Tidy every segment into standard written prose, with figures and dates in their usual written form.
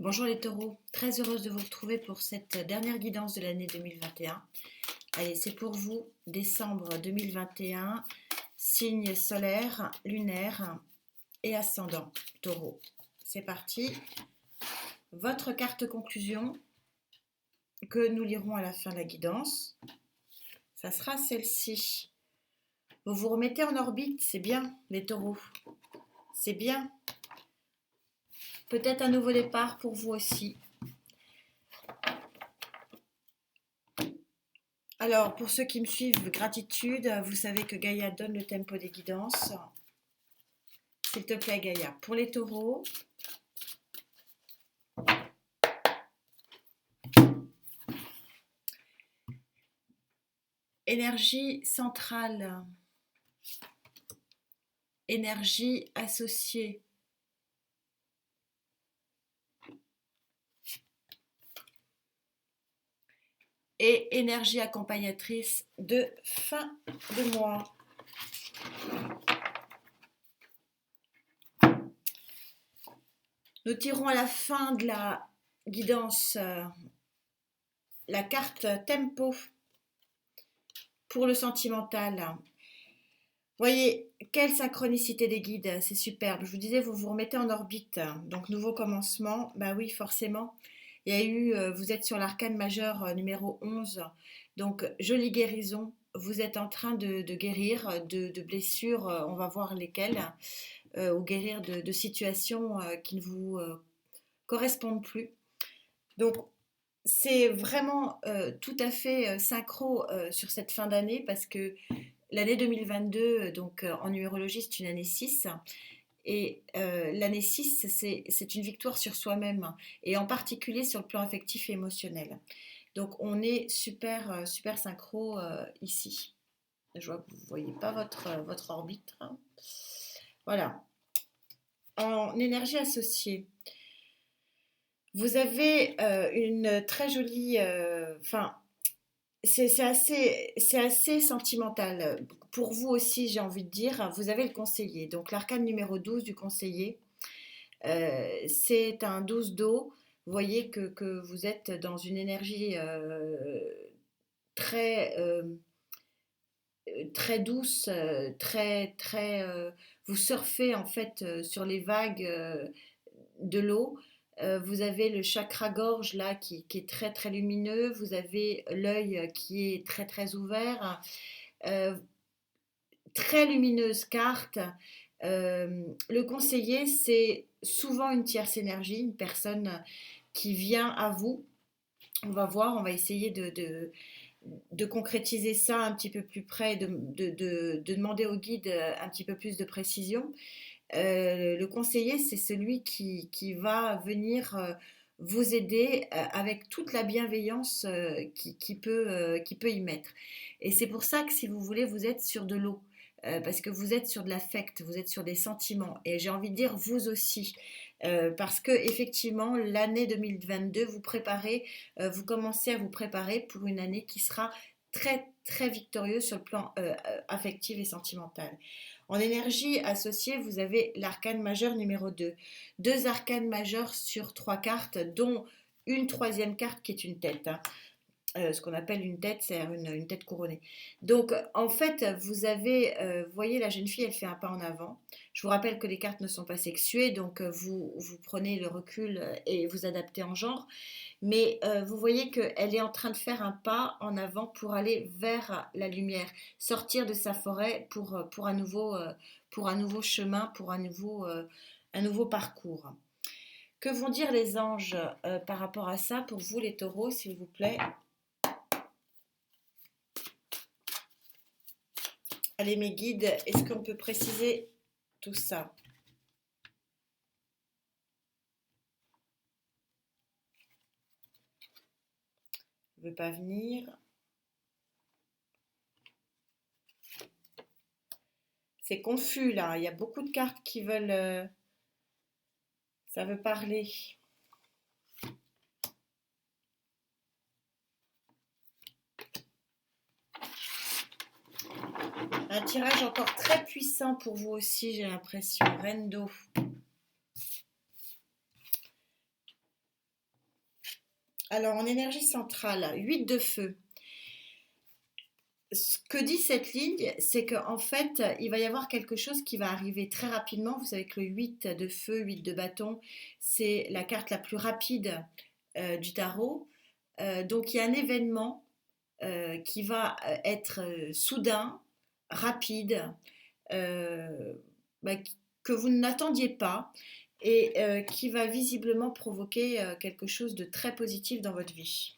Bonjour les taureaux, très heureuse de vous retrouver pour cette dernière guidance de l'année 2021. Allez, c'est pour vous, décembre 2021, signe solaire, lunaire et ascendant taureau. C'est parti. Votre carte conclusion que nous lirons à la fin de la guidance, ça sera celle-ci. Vous vous remettez en orbite, c'est bien les taureaux, c'est bien. Peut-être un nouveau départ pour vous aussi. Alors, pour ceux qui me suivent, gratitude, vous savez que Gaïa donne le tempo des guidances. S'il te plaît, Gaïa. Pour les taureaux, énergie centrale, énergie associée, et énergie accompagnatrice de fin de mois. Nous tirons à la fin de la guidance la carte tempo pour le sentimental. Voyez, quelle synchronicité des guides, c'est superbe. Je vous disais, vous vous remettez en orbite, donc nouveau commencement. Bah oui, forcément. Il y a eu, vous êtes sur l'arcane majeur numéro 11, donc jolie guérison. Vous êtes en train de guérir de blessures, on va voir lesquelles, ou guérir de situations qui ne vous correspondent plus. Donc c'est vraiment tout à fait synchro sur cette fin d'année parce que l'année 2022, donc en numérologie, c'est une année 6. Et l'année 6, c'est une victoire sur soi-même, et en particulier sur le plan affectif et émotionnel. Donc on est super, super synchro ici. Je vois que vous ne voyez pas votre orbite, hein. Voilà. En énergie associée, vous avez une très jolie... Enfin, c'est assez sentimental. Pour vous aussi, j'ai envie de dire, vous avez le conseiller. Donc l'arcane numéro 12 du conseiller, c'est un 12 d'eau. Vous voyez que vous êtes dans une énergie très, très douce, vous surfez en fait sur les vagues de l'eau. Vous avez le chakra gorge là qui est très très lumineux. Vous avez l'œil qui est très très ouvert. Euh, Très lumineuse carte. Le conseiller, c'est souvent une tierce énergie, une personne qui vient à vous. On va voir, on va essayer de concrétiser ça un petit peu plus près, de demander au guide un petit peu plus de précision. Le conseiller, c'est celui qui va venir vous aider avec toute la bienveillance qui peut y mettre. Et c'est pour ça que si vous voulez, vous êtes sur de l'eau. Parce que vous êtes sur de l'affect, vous êtes sur des sentiments. Et j'ai envie de dire vous aussi. Parce que effectivement, l'année 2022, vous commencez à vous préparer pour une année qui sera très très victorieuse sur le plan affectif et sentimental. En énergie associée, vous avez l'arcane majeur numéro 2. Deux arcanes majeurs sur trois cartes, dont une troisième carte qui est une tête, hein. Ce qu'on appelle une tête, c'est une tête couronnée. Donc, en fait, vous voyez, la jeune fille, elle fait un pas en avant. Je vous rappelle que les cartes ne sont pas sexuées, donc vous prenez le recul et vous adaptez en genre. Mais vous voyez qu'elle est en train de faire un pas en avant pour aller vers la lumière, sortir de sa forêt pour un nouveau chemin, pour un nouveau parcours. Que vont dire les anges par rapport à ça pour vous les taureaux, s'il vous plaît? Allez mes guides, est-ce qu'on peut préciser tout ça? Je ne veux pas venir. C'est confus là, il y a beaucoup de cartes qui veulent... ça veut parler. Un tirage encore très puissant pour vous aussi, j'ai l'impression. Reine d'eau. Alors, en énergie centrale, 8 de feu. Ce que dit cette ligne, c'est qu'en fait, il va y avoir quelque chose qui va arriver très rapidement. Vous savez que le 8 de feu, 8 de bâton, c'est la carte la plus rapide du tarot. Donc, il y a un événement qui va être soudain, rapide, euh, bah, que vous n'attendiez pas et qui va visiblement provoquer quelque chose de très positif dans votre vie.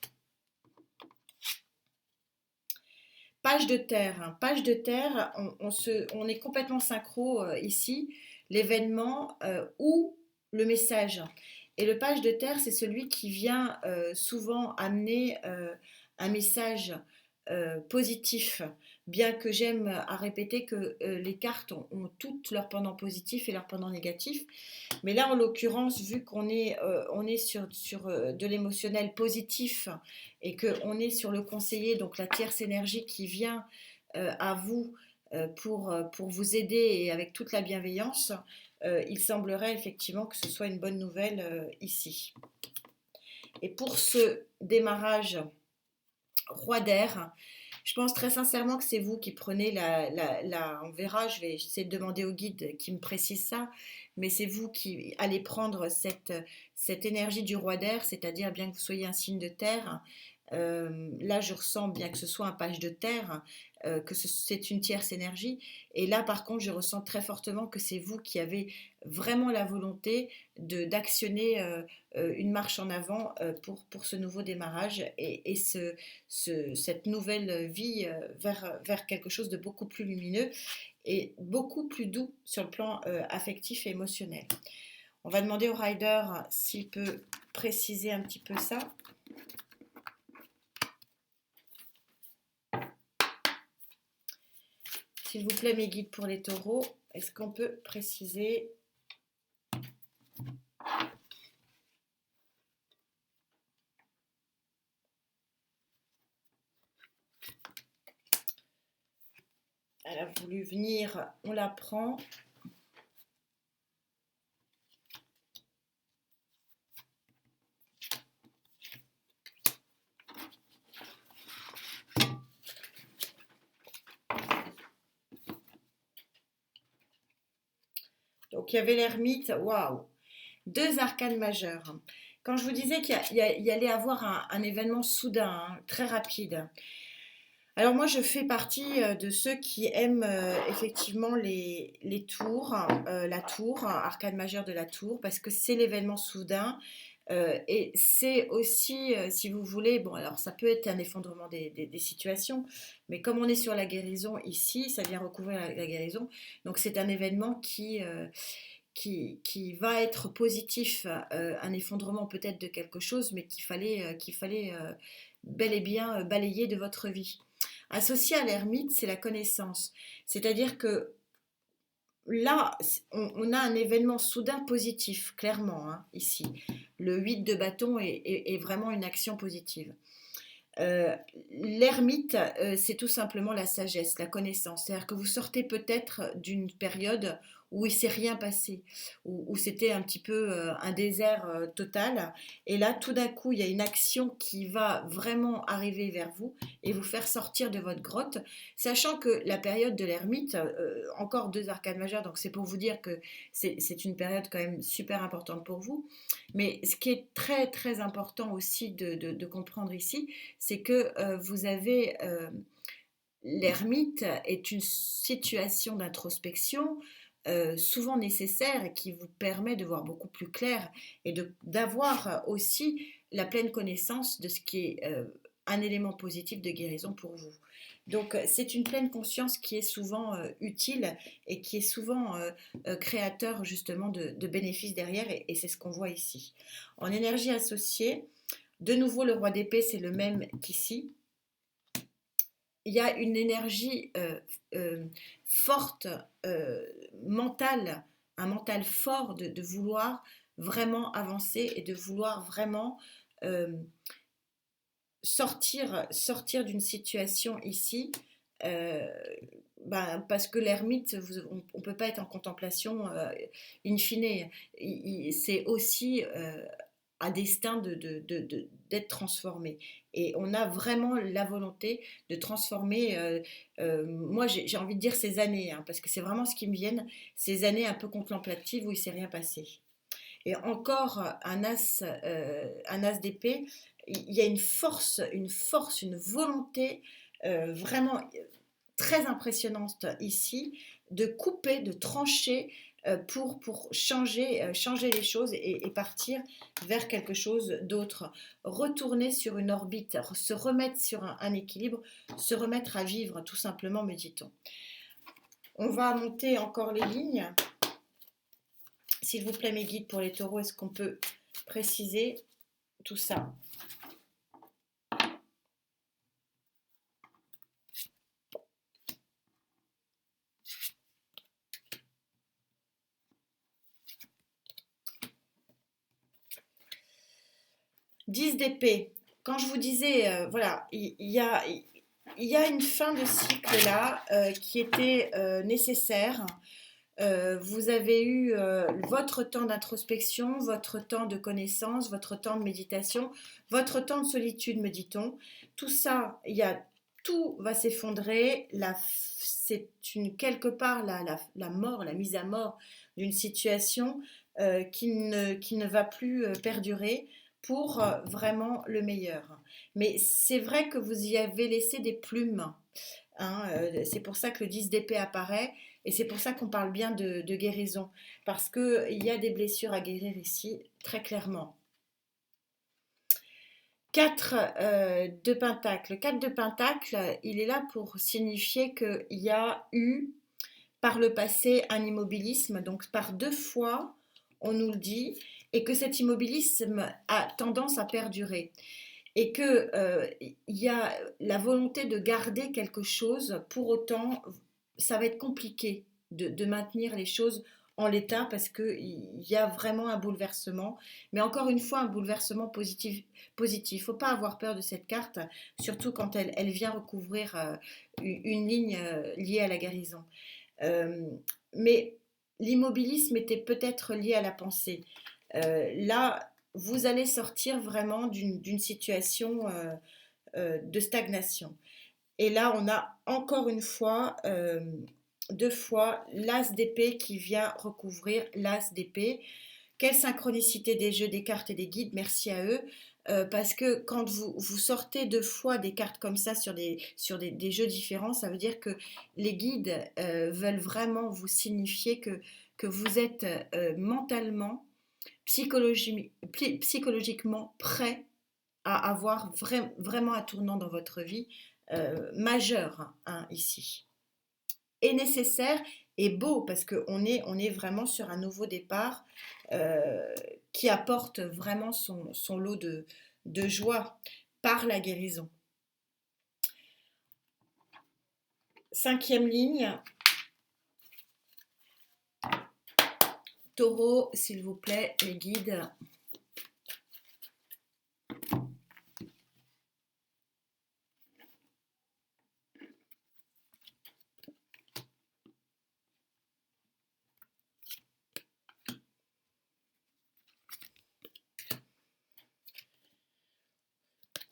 Page de terre, hein. Page de terre, on est complètement synchro ici, l'événement ou le message. Et le page de terre, c'est celui qui vient souvent amener un message positif, bien que j'aime à répéter que les cartes ont toutes leur pendant positif et leur pendant négatif. Mais là, en l'occurrence, vu on est sur de l'émotionnel positif et qu'on est sur le conseiller, donc la tierce énergie qui vient à vous pour vous aider et avec toute la bienveillance, il semblerait effectivement que ce soit une bonne nouvelle ici. Et pour ce démarrage roi d'air, je pense très sincèrement que c'est vous qui prenez on verra, je vais essayer de demander au guide qui me précise ça, mais c'est vous qui allez prendre cette énergie du roi d'air, c'est-à-dire bien que vous soyez un signe de terre. Là, je ressens, bien que ce soit un page de terre, que c'est une tierce énergie. Et là, par contre, je ressens très fortement que c'est vous qui avez vraiment la volonté d'actionner une marche en avant pour ce nouveau démarrage et cette nouvelle vie vers quelque chose de beaucoup plus lumineux et beaucoup plus doux sur le plan affectif et émotionnel. On va demander au rider s'il peut préciser un petit peu ça. S'il vous plaît, mes guides pour les taureaux, est-ce qu'on peut préciser? Elle a voulu venir, on la prend. Donc il y avait l'ermite, waouh, 2 arcanes majeures. Quand je vous disais qu'il y allait avoir un événement soudain, hein, très rapide. Alors moi je fais partie de ceux qui aiment effectivement les tours, la tour, arcane majeure de la tour, parce que c'est l'événement soudain. Et c'est aussi, si vous voulez, bon alors ça peut être un effondrement des situations, mais comme on est sur la guérison ici, ça vient recouvrir la guérison, donc c'est un événement qui va être positif, un effondrement peut-être de quelque chose, mais qu'il fallait bel et bien balayer de votre vie. Associé à l'ermite, c'est la connaissance. C'est-à-dire que là, on a un événement soudain positif, clairement, hein, ici. Le 8 de bâton est vraiment une action positive. L'ermite, c'est tout simplement la sagesse, la connaissance. C'est-à-dire que vous sortez peut-être d'une période où il ne s'est rien passé, où c'était un petit peu un désert total. Et là, tout d'un coup, il y a une action qui va vraiment arriver vers vous et vous faire sortir de votre grotte, sachant que la période de l'ermite, encore 2 arcanes majeures, donc c'est pour vous dire que c'est une période quand même super importante pour vous. Mais ce qui est très très important aussi de comprendre ici, c'est que vous avez l'ermite est une situation d'introspection souvent nécessaire et qui vous permet de voir beaucoup plus clair et d'avoir aussi la pleine connaissance de ce qui est un élément positif de guérison pour vous. Donc c'est une pleine conscience qui est souvent utile et qui est souvent créateur justement de bénéfices derrière et c'est ce qu'on voit ici. En énergie associée, de nouveau, le roi d'épée, c'est le même qu'ici. Il y a une énergie forte, mentale, un mental fort de vouloir vraiment avancer et de vouloir vraiment euh, sortir d'une situation ici. euh, parce que l'ermite, on ne peut pas être en contemplation in fine. C'est aussi à destin d'être transformé. Et on a vraiment la volonté de transformer, moi j'ai envie de dire ces années, hein, parce que c'est vraiment ce qui me viennent, ces années un peu contemplatives où il ne s'est rien passé. Et encore un as d'épée, il y a une volonté vraiment très impressionnante ici de couper, de trancher pour changer les choses et partir vers quelque chose d'autre. Retourner sur une orbite, se remettre sur un équilibre, se remettre à vivre tout simplement, me dit-on. On va monter encore les lignes. S'il vous plaît, mes guides pour les taureaux, est-ce qu'on peut préciser tout ça? « 10 d'épée. Quand je vous disais, voilà, il y a une fin de cycle là qui était nécessaire. Vous avez eu votre temps d'introspection, votre temps de connaissance, votre temps de méditation, votre temps de solitude, me dit-on. Tout ça, tout va s'effondrer. C'est quelque part la mort, la mise à mort d'une situation qui ne va plus perdurer pour vraiment le meilleur. Mais c'est vrai que vous y avez laissé des plumes. Hein, c'est pour ça que le 10 d'épée apparaît et c'est pour ça qu'on parle bien de guérison. Parce qu'il y a des blessures à guérir ici, très clairement. 4 de Pentacle. 4 de Pentacle, il est là pour signifier qu'il y a eu par le passé un immobilisme, donc par 2 fois, on nous le dit, et que cet immobilisme a tendance à perdurer. Et qu'il y a la volonté de garder quelque chose, pour autant, ça va être compliqué de maintenir les choses en l'état parce qu'il y a vraiment un bouleversement. Mais encore une fois, un bouleversement positif. Il ne faut pas avoir peur de cette carte, surtout quand elle vient recouvrir une ligne liée à la guérison. Mais l'immobilisme était peut-être lié à la pensée. Là, vous allez sortir vraiment d'une situation de stagnation. Et là, on a encore une fois, 2 fois, l'as d'épée qui vient recouvrir l'as d'épée. Quelle synchronicité des jeux, des cartes et des guides, merci à eux. Parce que quand vous sortez 2 fois des cartes comme ça sur des jeux différents, ça veut dire que les guides veulent vraiment vous signifier que vous êtes mentalement, psychologiquement prêt à avoir vraiment un tournant dans votre vie majeur hein, ici. Et nécessaire et beau parce qu'on on est vraiment sur un nouveau départ qui apporte vraiment son lot de joie par la guérison. 5e ligne. Taureau, s'il vous plaît, les guides.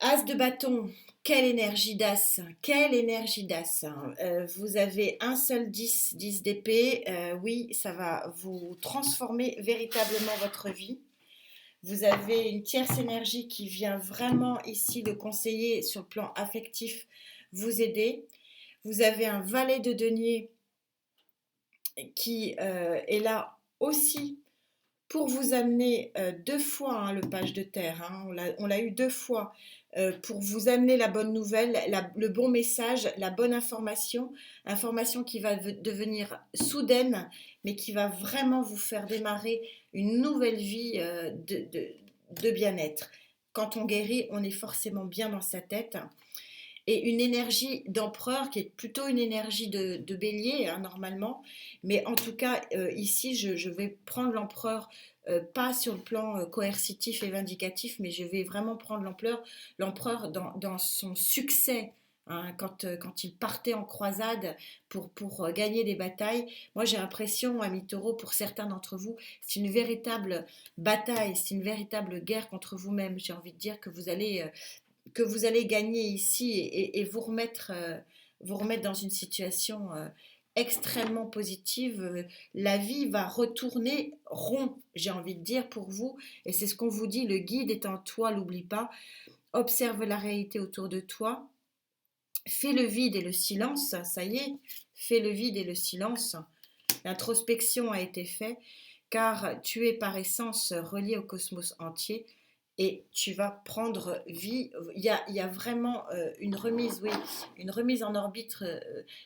As de bâton, quelle énergie d'as, quelle énergie d'as. Vous avez un seul 10 d'épée, oui, ça va vous transformer véritablement votre vie. Vous avez une tierce énergie qui vient vraiment ici le conseiller sur le plan affectif, vous aider. Vous avez un valet de denier qui est là aussi pour vous amener 2 fois hein, le page de terre, hein, on l'a eu 2 fois, pour vous amener la bonne nouvelle, le bon message, la bonne information, information qui va devenir soudaine, mais qui va vraiment vous faire démarrer une nouvelle vie de bien-être. Quand on guérit, on est forcément bien dans sa tête. Et une énergie d'empereur qui est plutôt une énergie de bélier hein, normalement, mais en tout cas ici je vais prendre l'empereur pas sur le plan coercitif et vindicatif, mais je vais vraiment prendre l'empereur dans son succès hein, quand ils partaient en croisade pour gagner des batailles. Moi, j'ai l'impression, ami Taureau, pour certains d'entre vous, c'est une véritable bataille, c'est une véritable guerre contre vous-même. J'ai envie de dire que vous allez gagner ici et vous remettre dans une situation extrêmement positive. La vie va retourner rond, j'ai envie de dire, pour vous. Et c'est ce qu'on vous dit, le guide est en toi, l'oublie pas. Observe la réalité autour de toi. Fais le vide et le silence, ça y est, fais le vide et le silence. L'introspection a été faite car tu es par essence relié au cosmos entier et tu vas prendre vie. Il y a vraiment une remise, oui, une remise en orbite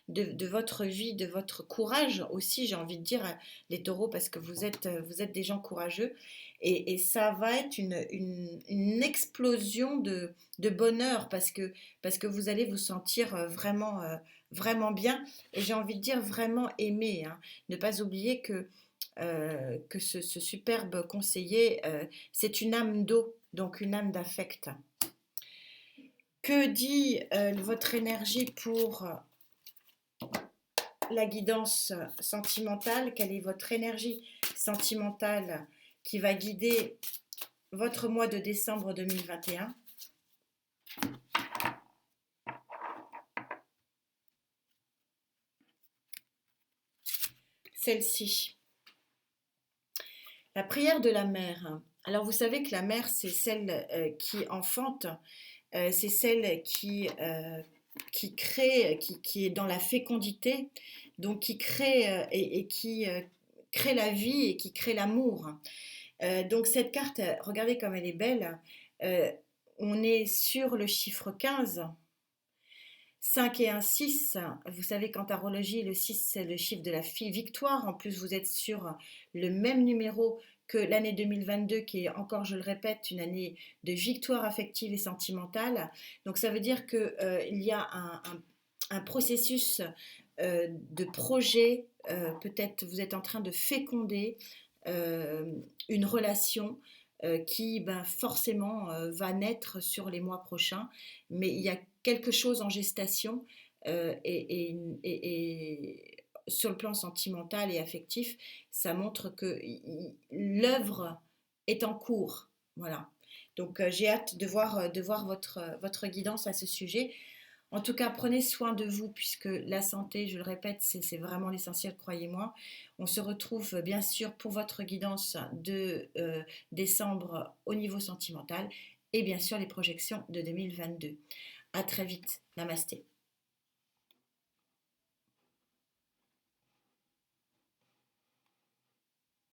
de votre vie, de votre courage aussi, j'ai envie de dire, les taureaux, parce que vous êtes des gens courageux. Et ça va être une explosion de bonheur parce que vous allez vous sentir vraiment bien. Et j'ai envie de dire vraiment aimé, hein. Ne pas oublier que ce superbe conseiller, c'est une âme d'eau, donc une âme d'affect. Que dit votre énergie pour la guidance sentimentale? Quelle est votre énergie sentimentale qui va guider votre mois de décembre 2021? Celle-ci. La prière de la mère. Alors vous savez que la mère, c'est celle qui enfante, c'est celle qui crée, qui est dans la fécondité, donc qui crée et qui crée la vie et qui crée l'amour. Donc cette carte, regardez comme elle est belle. Euh, on est sur le chiffre 15. 5 et un 6, vous savez qu'en tarologie, le 6 c'est le chiffre de la victoire. En plus, vous êtes sur le même numéro que l'année 2022, qui est encore, je le répète, une année de victoire affective et sentimentale. Donc ça veut dire qu'il y a un processus de projet, peut-être vous êtes en train de féconder une relation qui ben, forcément va naître sur les mois prochains, mais il y a quelque chose en gestation et sur le plan sentimental et affectif, ça montre que l'œuvre est en cours. Voilà. Donc j'ai hâte de voir votre guidance à ce sujet. En tout cas, prenez soin de vous puisque la santé, je le répète, c'est vraiment l'essentiel, croyez-moi. On se retrouve bien sûr pour votre guidance de décembre au niveau sentimental et bien sûr les projections de 2022. À très vite. Namasté.